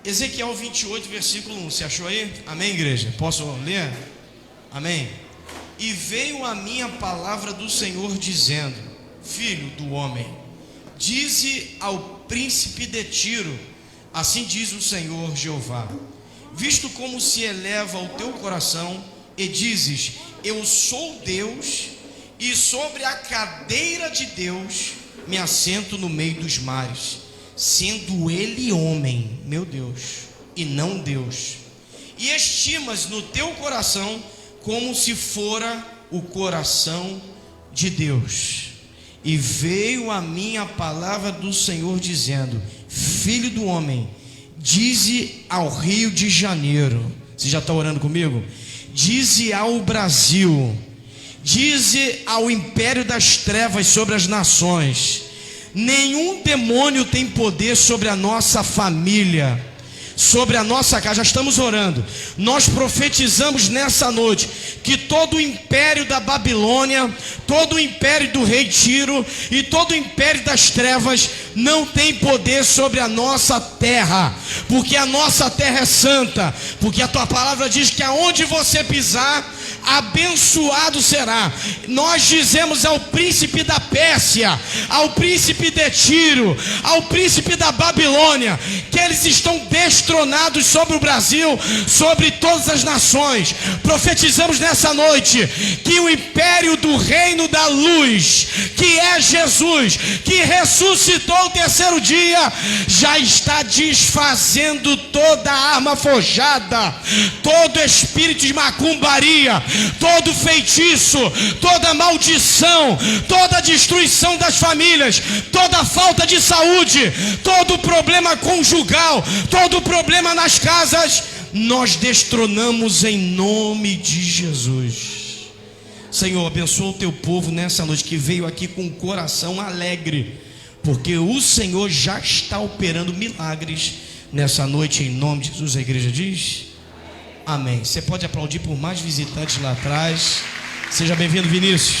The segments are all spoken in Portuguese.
Ezequiel 28, versículo 1, você achou aí? Amém, igreja? Posso ler? Amém. E veio a minha palavra do Senhor dizendo: filho do homem, dize ao príncipe de Tiro, assim diz o Senhor Jeová: visto como se eleva o teu coração e dizes, eu sou Deus, e sobre a cadeira de Deus me assento no meio dos mares, sendo ele homem, meu Deus, e não Deus, e estimas no teu coração como se fora o coração de Deus. E veio a minha palavra do Senhor dizendo: filho do homem, dize ao Rio de Janeiro. Você já está orando comigo? Dize ao Brasil, dize ao império das trevas sobre as nações: nenhum demônio tem poder sobre a nossa família, sobre a nossa casa. Já estamos orando. Nós profetizamos nessa noite que todo o império da Babilônia, todo o império do rei Tiro e todo o império das trevas não tem poder sobre a nossa terra, porque a nossa terra é santa, porque a tua palavra diz que aonde você pisar, abençoado será. Nós dizemos ao príncipe da Pérsia, ao príncipe de Tiro, ao príncipe da Babilônia, que eles estão destronados sobre o Brasil, sobre todas as nações. Profetizamos nessa noite que o império do reino da luz, que é Jesus, que ressuscitou o terceiro dia, já está desfazendo toda a arma forjada, todo espírito de macumbaria, todo feitiço, toda maldição, toda destruição das famílias, toda falta de saúde, todo problema conjugal, todo problema nas casas, nós destronamos em nome de Jesus. Senhor, abençoa o teu povo nessa noite que veio aqui com o coração alegre, porque o Senhor já está operando milagres nessa noite em nome de Jesus. A igreja diz amém. Você pode aplaudir por mais visitantes lá atrás. Seja bem-vindo, Vinícius.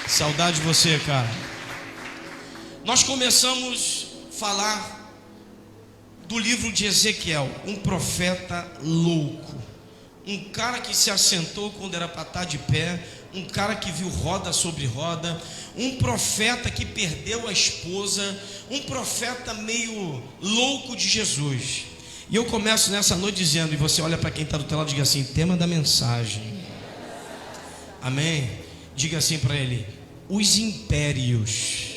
Saudade de você, cara. Nós começamos a falar do livro de Ezequiel, um profeta louco, um cara que se assentou quando era para estar de pé, um cara que viu roda sobre roda, um profeta que perdeu a esposa, um profeta meio louco de Jesus. E eu começo nessa noite dizendo, e você olha para quem está do teu lado e diga assim: tema da mensagem. Amém? Diga assim para ele: os impérios.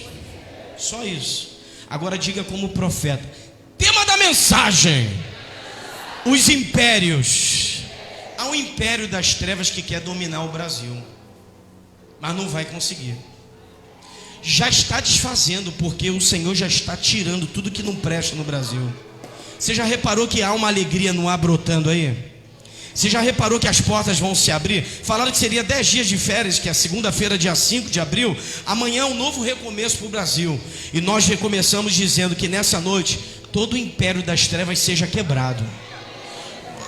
Só isso. Agora diga como profeta: tema da mensagem: os impérios. Há um império das trevas que quer dominar o Brasil, mas não vai conseguir. Já está desfazendo, porque o Senhor já está tirando tudo que não presta no Brasil. Você já reparou que há uma alegria no ar brotando aí? Você já reparou que as portas vão se abrir? Falaram que seria 10 dias de férias, que é a segunda-feira, dia 5 de abril. Amanhã é um novo recomeço para o Brasil. E nós recomeçamos dizendo que nessa noite todo o império das trevas seja quebrado.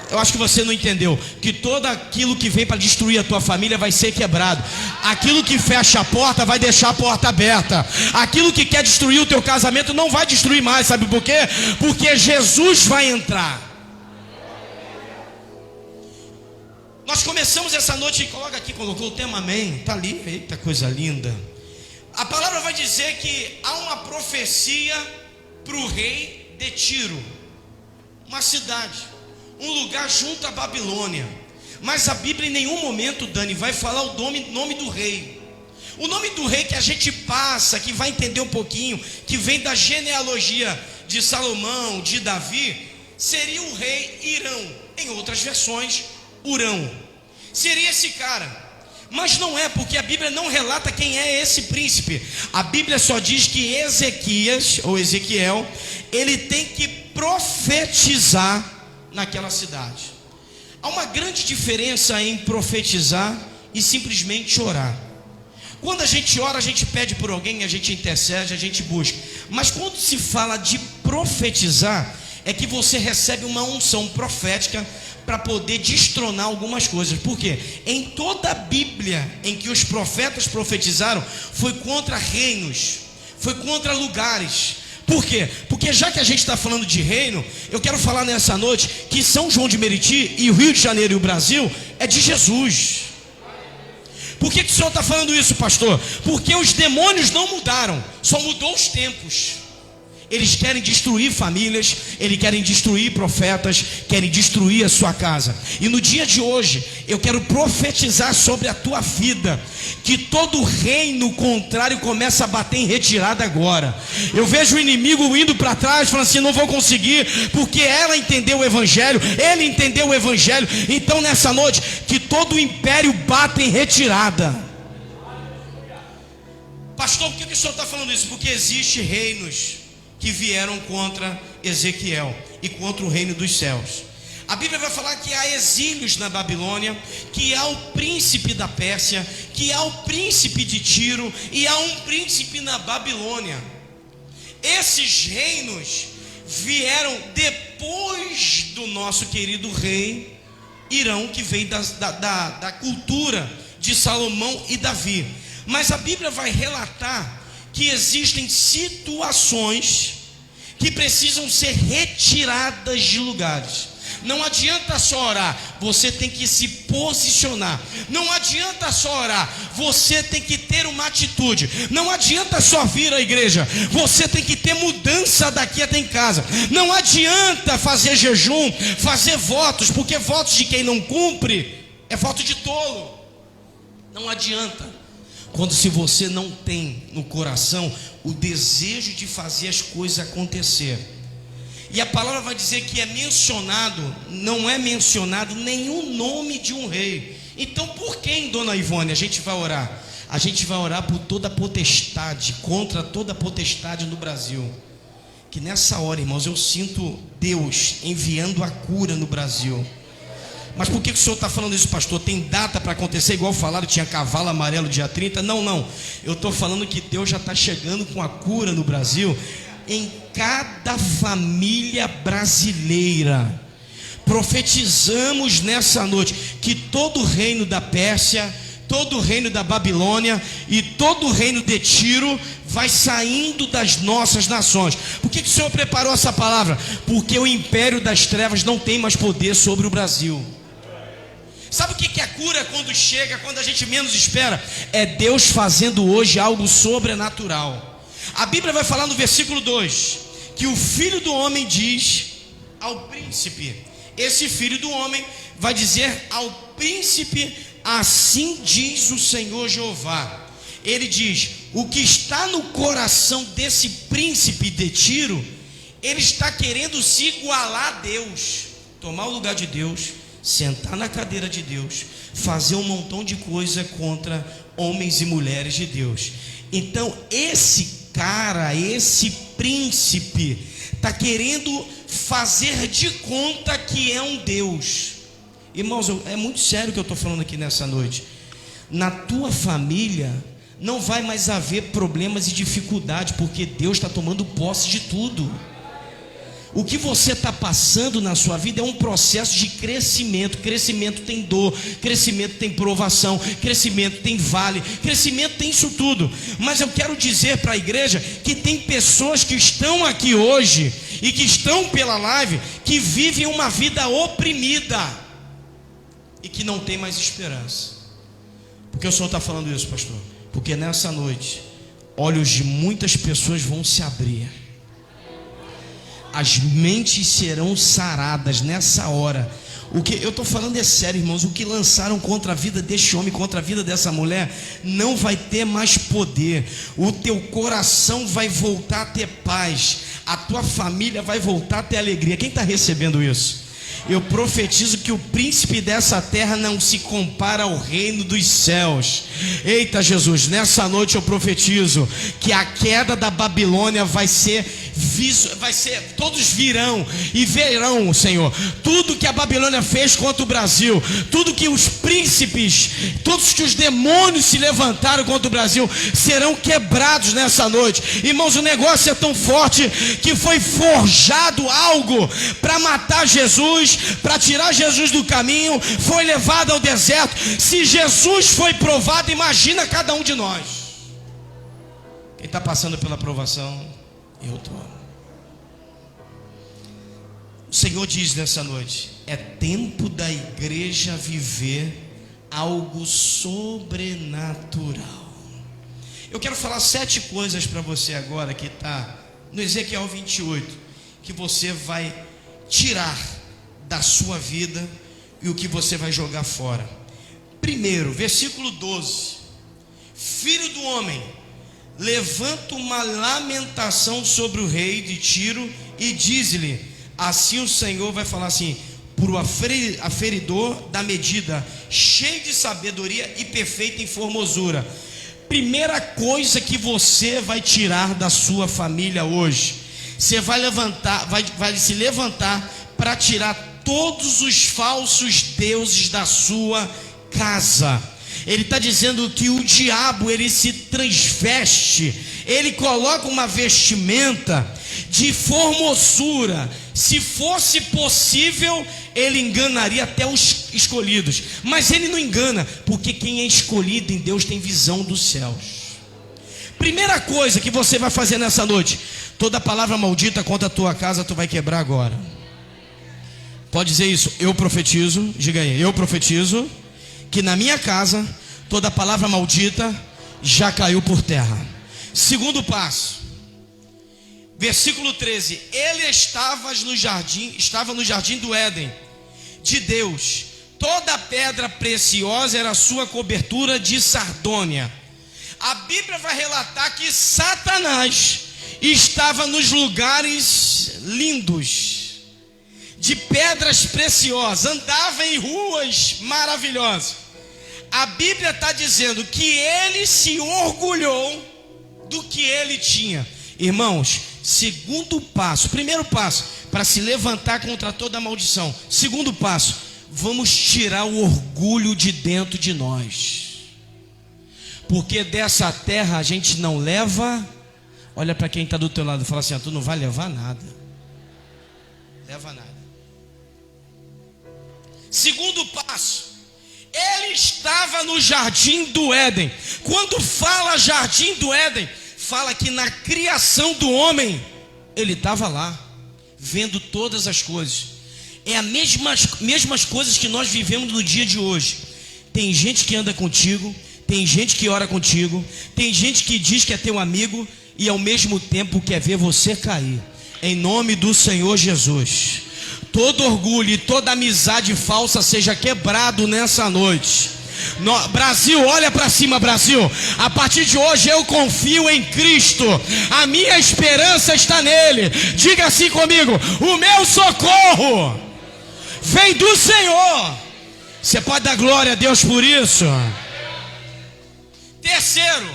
Eu acho que você não entendeu que todo aquilo que vem para destruir a tua família vai ser quebrado. Aquilo que fecha a porta vai deixar a porta aberta. Aquilo que quer destruir o teu casamento não vai destruir mais. Sabe por quê? Porque Jesus vai entrar. Nós começamos essa noite, coloca aqui, colocou o tema amém, tá ali, eita coisa linda. A palavra vai dizer que há uma profecia para o rei de Tiro, uma cidade, um lugar junto à Babilônia. Mas a Bíblia em nenhum momento, Dani, vai falar o nome do rei. O nome do rei que a gente passa, que vai entender um pouquinho, que vem da genealogia de Salomão, de Davi, seria o rei Irão. Em outras versões, Urão. Seria esse cara. Mas não é, porque a Bíblia não relata quem é esse príncipe. A Bíblia só diz que Ezequias, ou Ezequiel, ele tem que profetizar naquela cidade. Há uma grande diferença em profetizar e simplesmente orar. Quando a gente ora, a gente pede por alguém, a gente intercede, a gente busca. Mas quando se fala de profetizar, é que você recebe uma unção profética para poder destronar algumas coisas. Por quê? Em toda a Bíblia em que os profetas profetizaram, foi contra reinos, foi contra lugares, Por quê? Porque já que a gente está falando de reino, eu quero falar nessa noite que São João de Meriti e o Rio de Janeiro e o Brasil é de Jesus. Por que o senhor está falando isso, pastor? Porque os demônios não mudaram, só mudou os tempos. Eles querem destruir famílias, eles querem destruir profetas, querem destruir a sua casa. E no dia de hoje, eu quero profetizar sobre a tua vida, que todo reino contrário começa a bater em retirada agora. Eu vejo o inimigo indo para trás, falando assim, não vou conseguir, porque ela entendeu o evangelho, ele entendeu o evangelho. Então nessa noite, que todo o império bata em retirada. Pastor, por que o senhor está falando isso? Porque existem reinos que vieram contra Ezequiel e contra o reino dos céus. A Bíblia vai falar que há exílios na Babilônia, que há o príncipe da Pérsia, que há o príncipe de Tiro e há um príncipe na Babilônia. Esses reinos vieram depois do nosso querido rei Irão, que veio da cultura de Salomão e Davi. Mas a Bíblia vai relatar que existem situações que precisam ser retiradas de lugares. Não adianta só orar, você tem que se posicionar. Não adianta só orar, você tem que ter uma atitude. Não adianta só vir à igreja, você tem que ter mudança daqui até em casa. Não adianta fazer jejum, fazer votos, porque votos de quem não cumpre é voto de tolo. Não adianta. Quando se você não tem no coração o desejo de fazer as coisas acontecer. E a palavra vai dizer que não é mencionado nenhum nome de um rei. Então por quem, dona Ivone, a gente vai orar? A gente vai orar por toda a potestade, contra toda a potestade no Brasil. Que nessa hora, irmãos, eu sinto Deus enviando a cura no Brasil. Mas por que o senhor está falando isso, pastor? Tem data para acontecer, igual falaram, tinha cavalo amarelo dia 30? Não, eu estou falando que Deus já está chegando com a cura no Brasil, em cada família brasileira. Profetizamos nessa noite que todo o reino da Pérsia, todo o reino da Babilônia e todo o reino de Tiro vai saindo das nossas nações. Por que o senhor preparou essa palavra? Porque o império das trevas não tem mais poder sobre o Brasil. Sabe o que é a cura quando chega, quando a gente menos espera? É Deus fazendo hoje algo sobrenatural. A Bíblia vai falar no versículo 2 que o filho do homem diz ao príncipe. Esse filho do homem vai dizer ao príncipe: assim diz o Senhor Jeová. Ele diz: o que está no coração desse príncipe de Tiro, ele está querendo se igualar a Deus, tomar o lugar de Deus, sentar na cadeira de Deus, fazer um montão de coisa contra homens e mulheres de Deus. Então esse cara, esse príncipe, está querendo fazer de conta que é um Deus. Irmãos, é muito sério o que eu estou falando aqui nessa noite. Na tua família não vai mais haver problemas e dificuldades, porque Deus está tomando posse de tudo. O que você está passando na sua vida é um processo de crescimento. Crescimento tem dor, crescimento tem provação, crescimento tem vale, crescimento tem isso tudo. Mas eu quero dizer para a igreja que tem pessoas que estão aqui hoje e que estão pela live, que vivem uma vida oprimida e que não tem mais esperança. Por que o senhor está falando isso, pastor? Porque nessa noite, olhos de muitas pessoas vão se abrir. As mentes serão saradas nessa hora. O que eu estou falando é sério, irmãos. O que lançaram contra a vida deste homem, contra a vida dessa mulher, não vai ter mais poder. O teu coração vai voltar a ter paz. A tua família vai voltar a ter alegria. Quem está recebendo isso? Eu profetizo que o príncipe dessa terra não se compara ao reino dos céus. Eita Jesus, nessa noite eu profetizo que a queda da Babilônia vai ser, todos virão e verão, Senhor, tudo que a Babilônia fez contra o Brasil, tudo que os príncipes, todos que os demônios se levantaram contra o Brasil, serão quebrados nessa noite. Irmãos, o negócio é tão forte que foi forjado algo para matar Jesus, para tirar Jesus do caminho, foi levado ao deserto. Se Jesus foi provado, imagina cada um de nós. Quem está passando pela provação, eu estou. O Senhor diz nessa noite: é tempo da igreja viver algo sobrenatural. Eu quero falar 7 coisas para você agora, que está no Ezequiel 28, que você vai tirar da sua vida e o que você vai jogar fora. Primeiro, versículo 12: Filho do homem, levanta uma lamentação sobre o rei de Tiro e diz-lhe: assim o Senhor vai falar assim, por o aferidor da medida, cheio de sabedoria e perfeito em formosura. Primeira coisa que você vai tirar da sua família hoje, você vai se levantar para tirar todos os falsos deuses da sua casa. Ele está dizendo que o diabo, ele se transveste, ele coloca uma vestimenta de formosura. Se fosse possível, ele enganaria até os escolhidos, mas ele não engana, porque quem é escolhido em Deus tem visão dos céus. Primeira coisa que você vai fazer nessa noite: toda palavra maldita contra a tua casa, tu vai quebrar agora. Pode dizer isso: eu profetizo, diga aí, eu profetizo que na minha casa toda palavra maldita já caiu por terra. Segundo passo, versículo 13: ele estava no jardim do Éden de Deus. Toda pedra preciosa era a sua cobertura de sardônia. A Bíblia vai relatar que Satanás estava nos lugares lindos, de pedras preciosas, andava em ruas maravilhosas. A Bíblia está dizendo que ele se orgulhou do que ele tinha. Irmãos, segundo passo, primeiro passo, para se levantar contra toda maldição. Segundo passo, vamos tirar o orgulho de dentro de nós, porque dessa terra a gente não leva. Olha para quem está do teu lado e fala assim: tu não vai levar nada. Leva nada. Segundo passo, ele estava no jardim do Éden. Quando fala jardim do Éden, fala que na criação do homem ele estava lá, vendo todas as coisas. É as mesmas coisas que nós vivemos no dia de hoje. Tem gente que anda contigo, tem gente que ora contigo, tem gente que diz que é teu amigo e ao mesmo tempo quer ver você cair. Em nome do Senhor Jesus, todo orgulho e toda amizade falsa seja quebrado nessa noite. Brasil, olha para cima, Brasil. A partir de hoje eu confio em Cristo, a minha esperança está nele. Diga assim comigo: o meu socorro vem do Senhor. Você pode dar glória a Deus por isso? Terceiro,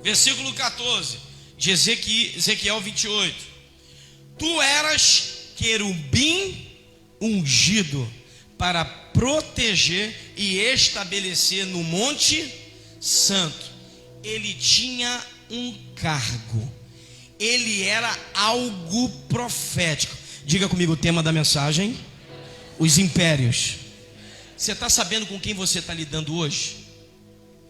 versículo 14 de Ezequiel 28: tu eras querubim ungido para proteger e estabelecer no Monte Santo. Ele tinha um cargo, ele era algo profético. Diga comigo o tema da mensagem: os impérios. Você está sabendo com quem você está lidando hoje?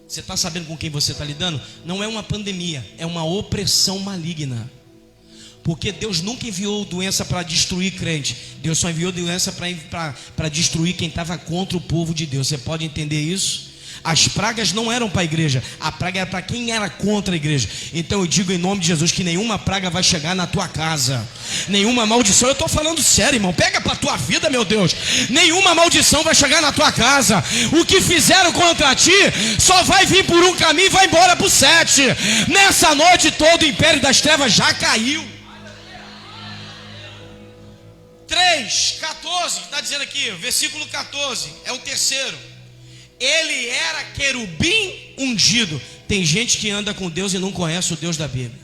Você está sabendo com quem você está lidando? Não é uma pandemia, é uma opressão maligna. Porque Deus nunca enviou doença para destruir crente. Deus só enviou doença para destruir quem estava contra o povo de Deus. Você pode entender isso? As pragas não eram para a igreja, a praga era para quem era contra a igreja. Então eu digo em nome de Jesus que nenhuma praga vai chegar na tua casa, nenhuma maldição. Eu estou falando sério, irmão, pega para a tua vida, meu Deus. Nenhuma maldição vai chegar na tua casa. O que fizeram contra ti só vai vir por um caminho e vai embora por 7. Nessa noite todo o império das trevas já caiu. 3:14, está dizendo aqui, versículo 14, é o terceiro. Ele era querubim ungido. Tem gente que anda com Deus e não conhece o Deus da Bíblia.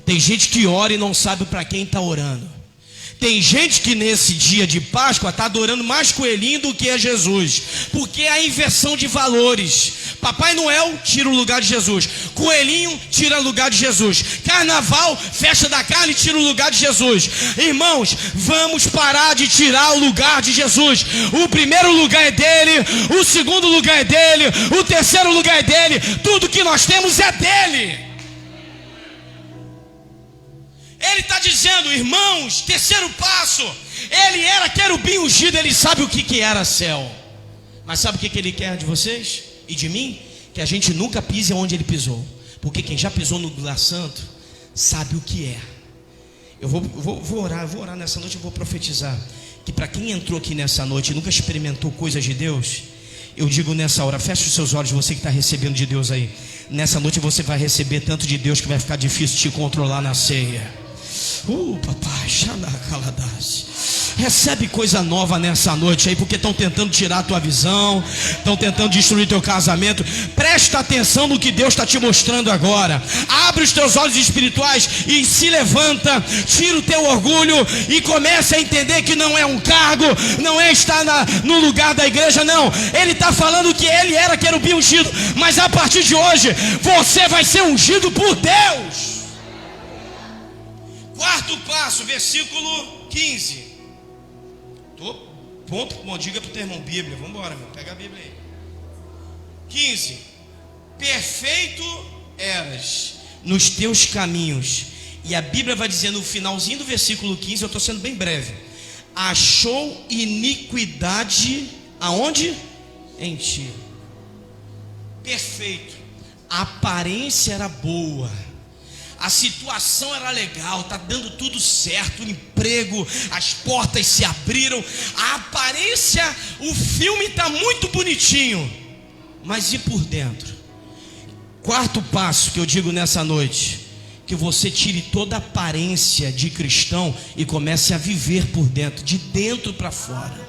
Tem gente que ora e não sabe para quem está orando. Tem gente que nesse dia de Páscoa está adorando mais coelhinho do que a Jesus, porque é a inversão de valores. Papai Noel tira o lugar de Jesus, coelhinho tira o lugar de Jesus, carnaval, festa da carne, tira o lugar de Jesus. Irmãos, vamos parar de tirar o lugar de Jesus. O primeiro lugar é dele, o segundo lugar é dele, o terceiro lugar é dele. Tudo que nós temos é dele. Ele está dizendo, irmãos, terceiro passo, ele era querubim ungido, ele sabe o que era céu. Mas sabe o que ele quer de vocês e de mim? Que a gente nunca pise onde ele pisou. Porque quem já pisou no lugar santo sabe o que é. Eu vou orar nessa noite, eu vou profetizar que para quem entrou aqui nessa noite e nunca experimentou coisas de Deus, eu digo nessa hora, feche os seus olhos, você que está recebendo de Deus aí. Nessa noite você vai receber tanto de Deus que vai ficar difícil te controlar na ceia. Papai, xanacaladas. Recebe coisa nova nessa noite aí, porque estão tentando tirar a tua visão, estão tentando destruir teu casamento. Presta atenção no que Deus está te mostrando agora. Abre os teus olhos espirituais e se levanta, tira o teu orgulho e comece a entender que não é um cargo, não é estar no lugar da igreja, não. Ele está falando que ele era querubim ungido, mas a partir de hoje você vai ser ungido por Deus. Quarto passo, versículo 15. Ponto, diga para o teu irmão, Bíblia, vamos embora, meu, pega a Bíblia aí. 15. Perfeito eras nos teus caminhos. E a Bíblia vai dizer no finalzinho do versículo 15, eu estou sendo bem breve. Achou iniquidade aonde? Em ti. Perfeito. A aparência era boa, a situação era legal, está dando tudo certo, o emprego, as portas se abriram, a aparência, o filme está muito bonitinho, mas e por dentro? Quarto passo que eu digo nessa noite, que você tire toda a aparência de cristão e comece a viver por dentro, de dentro para fora.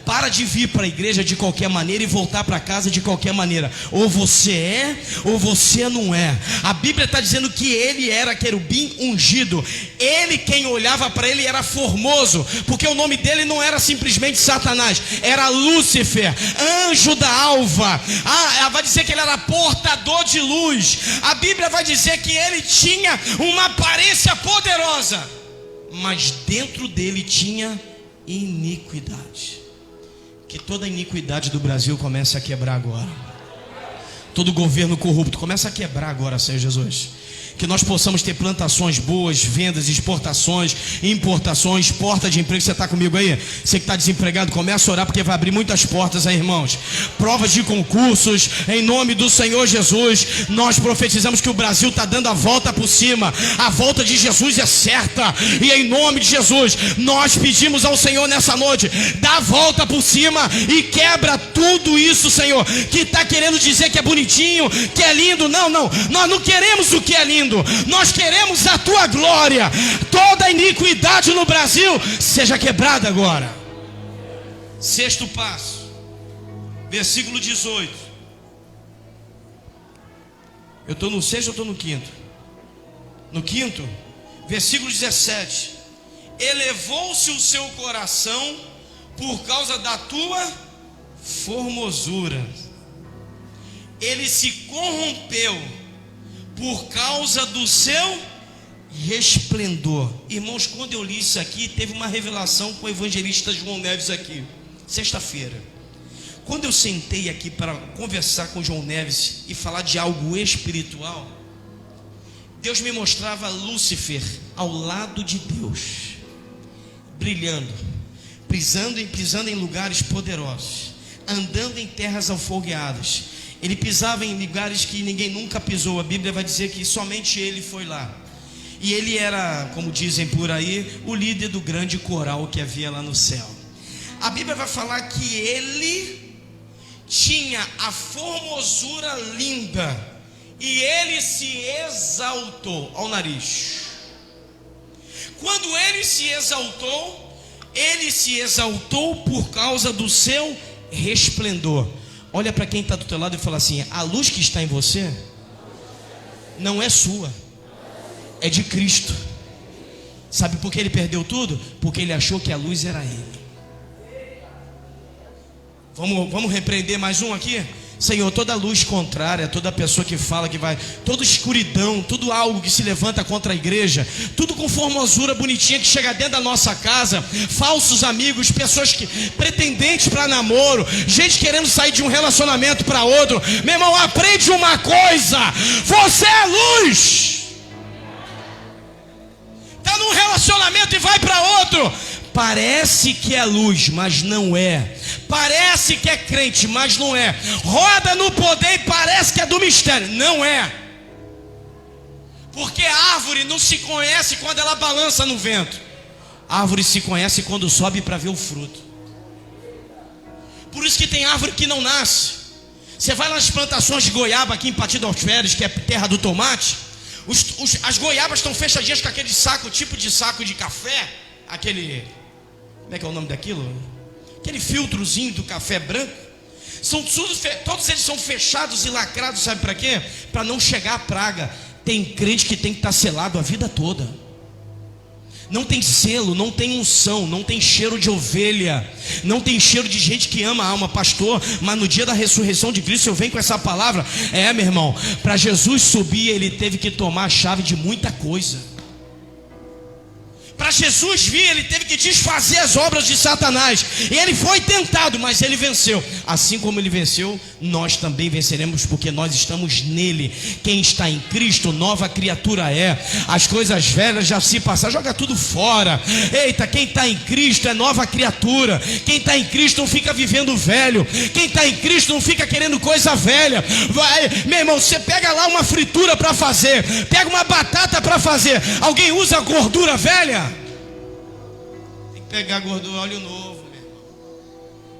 Para de vir para a igreja de qualquer maneira e voltar para casa de qualquer maneira. Ou você é, ou você não é. A Bíblia está dizendo que ele era querubim ungido. Ele, quem olhava para ele, era formoso, porque o nome dele não era simplesmente Satanás, era Lúcifer, anjo da alva. Ela vai dizer que ele era portador de luz. A Bíblia vai dizer que ele tinha uma aparência poderosa, mas dentro dele tinha iniquidade. Que toda iniquidade do Brasil comece a quebrar agora. Todo governo corrupto começa a quebrar agora, Senhor Jesus. Que nós possamos ter plantações boas, vendas, exportações, importações, porta de emprego. Você está comigo aí? Você que está desempregado, começa a orar, porque vai abrir muitas portas aí, irmãos. Provas de concursos, em nome do Senhor Jesus. Nós profetizamos que o Brasil está dando a volta por cima. A volta de Jesus é certa, e em nome de Jesus nós pedimos ao Senhor nessa noite: dá a volta por cima e quebra tudo isso, Senhor, que está querendo dizer que é bonitinho, que é lindo. Não, nós não queremos o que é lindo, nós queremos a tua glória. Toda iniquidade no Brasil seja quebrada agora. Sexto passo, versículo 18. Eu estou no sexto ou estou no quinto? No quinto, versículo 17. Elevou-se o seu coração por causa da tua formosura, ele se corrompeu por causa do seu resplendor. Irmãos, quando eu li isso aqui, teve uma revelação com o evangelista João Neves aqui, sexta-feira. Quando eu sentei aqui para conversar com João Neves e falar de algo espiritual, Deus me mostrava Lúcifer ao lado de Deus, brilhando, pisando em lugares poderosos, andando em terras alfogueadas. Ele pisava em lugares que ninguém nunca pisou. A Bíblia vai dizer que somente ele foi lá. E ele era, como dizem por aí, o líder do grande coral que havia lá no céu. A Bíblia vai falar que ele tinha a formosura linda, e ele se exaltou ao nariz. Quando ele se exaltou por causa do seu resplendor. Olha para quem está do teu lado e fala assim: a luz que está em você não é sua, é de Cristo. Sabe por que ele perdeu tudo? Porque ele achou que a luz era ele. Vamos repreender mais um aqui? Senhor, toda luz contrária, toda pessoa que fala que vai, toda escuridão, tudo algo que se levanta contra a igreja, tudo com formosura bonitinha que chega dentro da nossa casa, falsos amigos, pessoas que pretendentes para namoro, gente querendo sair de um relacionamento para outro. Meu irmão, aprende uma coisa: você é luz. relacionamento e vai para outro. Parece que é luz, mas não é. Parece que é crente, mas não é. Roda no poder e parece que é do mistério, não é. Porque a árvore não se conhece quando ela balança no vento. A árvore se conhece quando sobe para ver o fruto. Por isso que tem árvore que não nasce. Você vai nas plantações de goiaba aqui em Partido Alferes, que é terra do tomate. As goiabas estão fechadinhas com aquele saco, tipo de saco de café. Aquele, como é que é o nome daquilo? Aquele filtrozinho do café branco. Todos eles são fechados e lacrados, sabe para quê? Para não chegar a praga. Tem crente que tem que estar selado a vida toda. Não tem selo, não tem unção, não tem cheiro de ovelha, não tem cheiro de gente que ama a alma, pastor. Mas no dia da ressurreição de Cristo eu venho com essa palavra. Meu irmão, para Jesus subir ele teve que tomar a chave de muita coisa. Para Jesus vir, ele teve que desfazer as obras de Satanás. E ele foi tentado, mas ele venceu. Assim como ele venceu, nós também venceremos, porque nós estamos nele. Quem está em Cristo, nova criatura é. As coisas velhas já se passaram, joga tudo fora. Eita, quem está em Cristo é nova criatura. Quem está em Cristo não fica vivendo velho. Quem está em Cristo não fica querendo coisa velha. Meu irmão, você pega lá uma fritura para fazer, pega uma batata para fazer. Alguém usa gordura velha? Pegar gordura, óleo novo, meu irmão.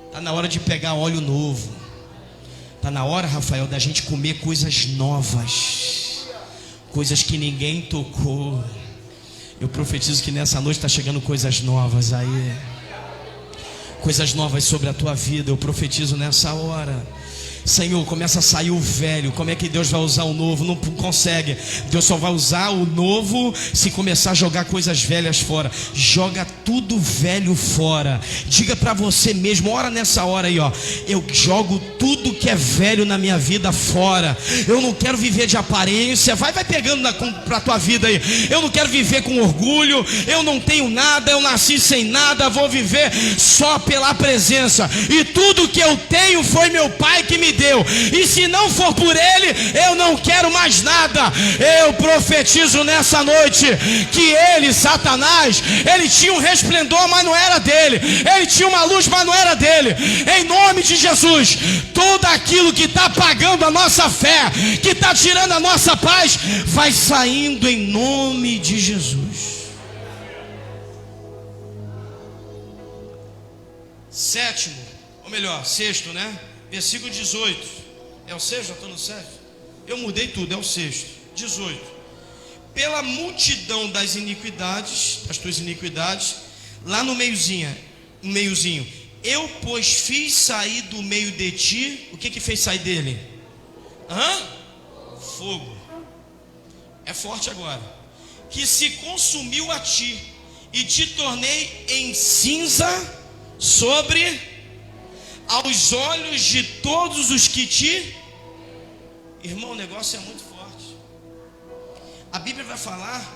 Está na hora de pegar óleo novo. Está na hora, Rafael, da gente comer coisas novas, coisas que ninguém tocou. Eu profetizo que nessa noite está chegando coisas novas aí. Coisas novas sobre a tua vida. Eu profetizo nessa hora. Senhor, começa a sair o velho. Como é que Deus vai usar o novo? Não consegue. Deus só vai usar o novo se começar a jogar coisas velhas fora. Joga tudo velho fora. Diga para você mesmo, ora nessa hora aí, ó. Eu jogo tudo que é velho na minha vida fora. Eu não quero viver de aparência. Vai pegando pra tua vida aí. Eu não quero viver com orgulho. Eu não tenho nada. Eu nasci sem nada. Vou viver só pela presença. E tudo que eu tenho foi meu Pai que me deu, e se não for por ele, eu não quero mais nada. Eu profetizo nessa noite que ele, Satanás, ele tinha um resplendor, mas não era dele. Ele tinha uma luz, mas não era dele. Em nome de Jesus, tudo aquilo que está apagando a nossa fé, que está tirando a nossa paz, vai saindo em nome de Jesus. Sétimo, ou melhor, sexto, né? Versículo 18. É o sexto? Já estou no sétimo? Eu mudei tudo, é o sexto. 18. Pela multidão das iniquidades, das tuas iniquidades, lá no meiozinho, eu pois fiz sair do meio de ti. O que fez sair dele? Fogo. É forte agora. Que se consumiu a ti, e te tornei em cinza aos olhos de todos os que te... Irmão, o negócio é muito forte. A Bíblia vai falar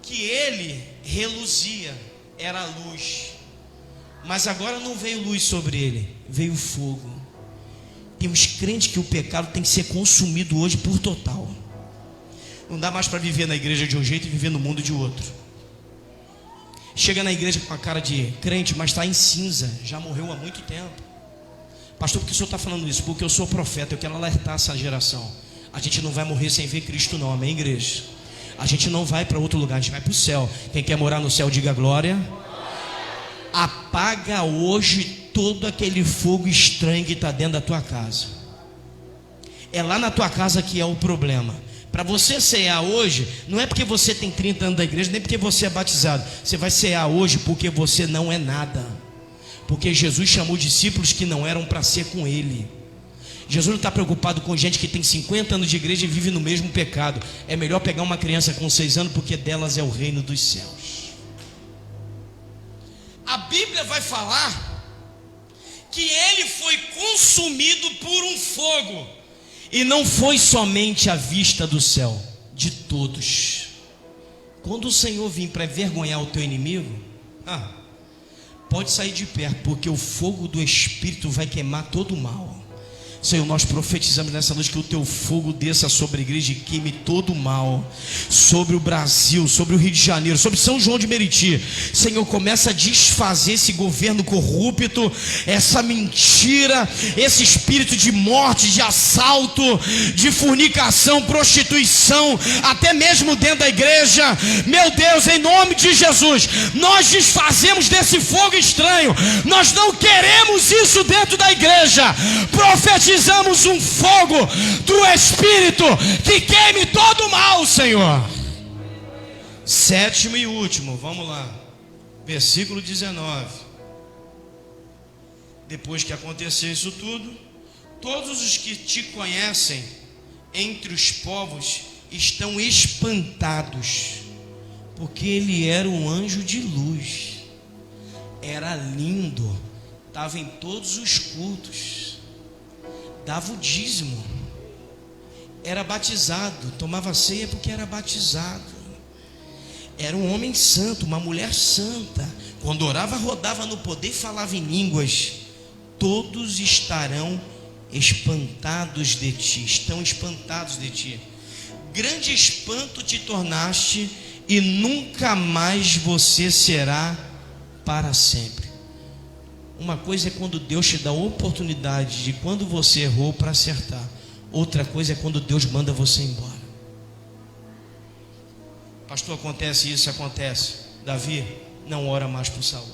que ele reluzia, era luz. Mas agora não veio luz sobre ele, veio fogo. Tem uns crentes que o pecado tem que ser consumido hoje por total. Não dá mais para viver na igreja de um jeito e viver no mundo de outro. Chega na igreja com a cara de crente, mas está em cinza, já morreu há muito tempo. Pastor, por que o senhor está falando isso? Porque eu sou profeta, eu quero alertar essa geração. A gente não vai morrer sem ver Cristo não, amém, igreja? A gente não vai para outro lugar, a gente vai para o céu. Quem quer morar no céu, diga glória. Apaga hoje todo aquele fogo estranho que está dentro da tua casa. É lá na tua casa que é o problema. Para você cear hoje, não é porque você tem 30 anos da igreja, nem porque você é batizado. Você vai cear hoje porque você não é nada. Porque Jesus chamou discípulos que não eram para ser com ele. Jesus não está preocupado com gente que tem 50 anos de igreja e vive no mesmo pecado. É melhor pegar uma criança com 6 anos, porque delas é o reino dos céus. A Bíblia vai falar que ele foi consumido por um fogo. E não foi somente à vista do céu, de todos. Quando o Senhor vir para envergonhar o teu inimigo, pode sair de perto, porque o fogo do Espírito vai queimar todo o mal, Senhor, nós profetizamos nessa noite que o teu fogo desça sobre a igreja e queime todo o mal, sobre o Brasil, sobre o Rio de Janeiro, sobre São João de Meriti. Senhor, começa a desfazer esse governo corrupto, essa mentira, esse espírito de morte, de assalto, de fornicação, prostituição, até mesmo dentro da igreja. Meu Deus, em nome de Jesus, nós desfazemos desse fogo estranho. Nós não queremos isso dentro da igreja. Profetizamos um fogo do Espírito que queime todo o mal, Senhor. Sétimo e último, vamos lá, versículo 19. Depois que aconteceu isso tudo, todos os que te conhecem entre os povos estão espantados, porque ele era um anjo de luz, era lindo, estava em todos os cultos, dava o dízimo, era batizado, tomava ceia porque era batizado, era um homem santo, uma mulher santa. Quando orava, rodava no poder e falava em línguas. Todos estarão espantados de ti, estão espantados de ti. Grande espanto te tornaste, e nunca mais você será para sempre. Uma coisa é quando Deus te dá a oportunidade de, quando você errou, para acertar. Outra coisa é quando Deus manda você embora. Pastor, acontece isso, acontece. Davi não ora mais por Saul.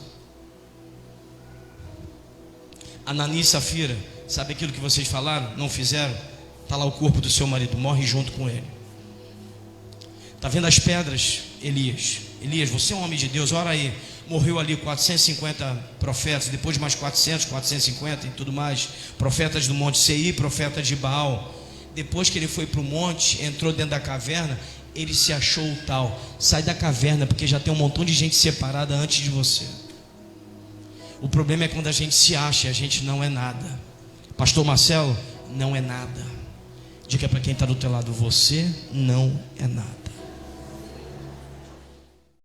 Ananias e Safira, sabe aquilo que vocês falaram? Não fizeram? Está lá o corpo do seu marido, morre junto com ele. Está vendo as pedras? Elias, você é um homem de Deus, ora aí. Morreu ali 450 profetas, depois mais 400, 450 e tudo mais. Profetas do monte Seir, profetas de Baal. Depois que ele foi para o monte, entrou dentro da caverna, ele se achou o tal. Sai da caverna, porque já tem um montão de gente separada antes de você. O problema é quando a gente se acha e a gente não é nada. Pastor Marcelo, não é nada. Diga para quem está do teu lado: você não é nada.